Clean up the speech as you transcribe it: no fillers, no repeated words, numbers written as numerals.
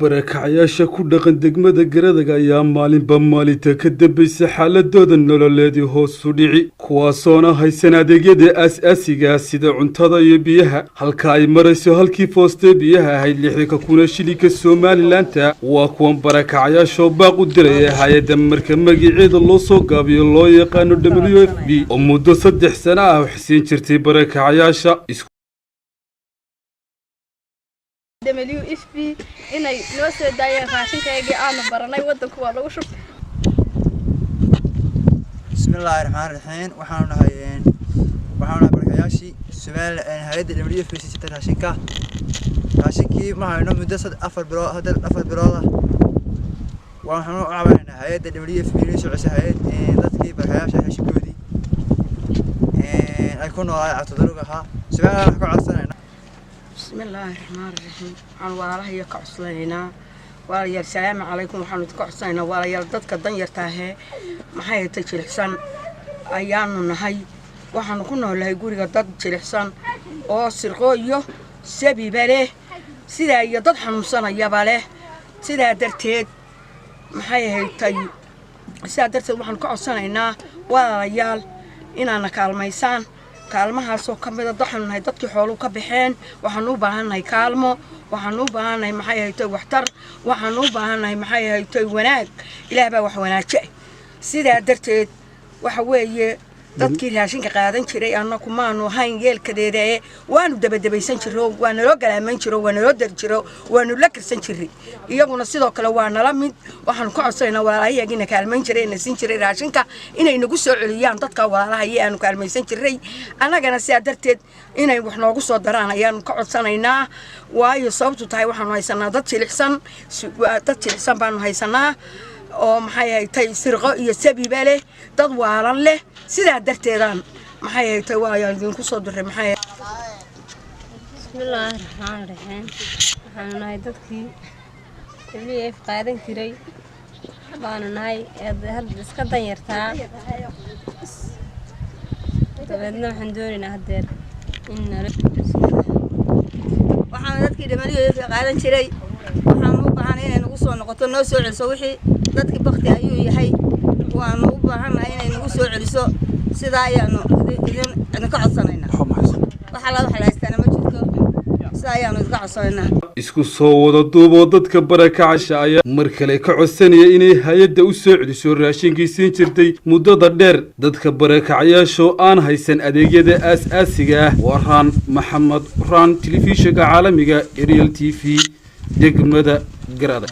barakacayaasha ku dhaqan degmada Garadaga ayaa maalinba maalinta ka dambaysa xaaladooda nololeed hoos u dhici kuwaasoona haysan adeegyada aasaasiga sida cuntada iyo biyaha halka ay marayso halkii foostee biyaha ahayd 60 kuna shilinka Somaliland waa kuwan barakacayaasha baaq u diray hay'adda marka magaceeda loo soo gaabiyo loo yaqaan WFP oo muddo 3 sano ah xiseen jirtay barakacayaasha WFP inay noo soo daayeen raashinkaygii aan baranay wadanku waa lagu shub bismillaahir rahmaanir rahiim waxaan nahay barakayaashii Soomaaliland hay'adda WFP sida raashinkii ma hayno muddo 4 bilood waxaan u caawinaynaa hay'adda WFP inay soo ceshaayeen dadkii barakayaasha heshigoodii ay ku noolaa codadarugaha Soomaaliland ka codsanayna بسم الله الرحمن الرحيم عن والله يكعصلينا ولا السلام عليكم وحنا تكعصلينا ولا يرددك الدنيا تاهي ما هي تجلحسن أيام نهاي وحنا كنا ولا يقول يردد تجلحسن أو سرقويه سبي بله سيدا يردد حنوسنا يباله سيدا درتيد ما هي تي سيدا درتيد وحنا كعصلينا ولا يال إن أنا كالميسان kaalmaha soo kamida daxanahay dadkii xoolo ka baxeen waxaan u baahanahay kaalmo waxaan u baahanahay maxay haytay waxtar waxaan u baahanahay maxay haytay wanaag ilaahay baa wax wanaajiye sida darteed waxa weeye dadkii raashinka qaadan jiray annagu maanu hayn yeelkadeeda waanu dabadebaysan jiro waana loo galaaman jiro waana loo dar jiro waanu la karsan jiray iyaguna sidoo kale waa nala mid waxaan ku codsaynaa walaalahayaagina kaalmayn jiray nasin jiray raashinka inay nagu soo celiyaan dadka walaalahayaga aanu kaalmaysan jiray annagana sida darteed inay wax noogu soo daraan ayaan ka codsanaynaa waayo sababtu tahay waxaan haysanaa dad jilicsan baanu haysanaa oo maxay haytay sirqo iyo sabiba leh dad waalan leh sida darteedan maxay haytay waayaan idinku soo diray maxay bismillaahir rahmaanir rahiim waxaan nahay dadkii WFP qaadan jiray baan nahay hadda iska danyartaa dabadna waxaan doonaynaa hadeer in waxaan dadkii WFP qaadan jiray waxaan u baahanay inay nagu soo noqoto noo soo celiso wixii dadkii baqti ayuu yahay waanu u baahanahay inay nagu soo celiso sida ayaanu idin ka codsanaynaa waxa la haystaan ma jirto sida ayaanu idin ka codsanaynaa isku soo wada duubo dadka barakacaasha ayaa mar kale ka codsanaya inay hay'adda u soo celiso raashinkii siin jirtay muddada dheer dadka barakacayaasha aan haysan adeegyada aasaasiga ah waraan maxamed raan telefishinka caalamiga Ariel TV degmada Garada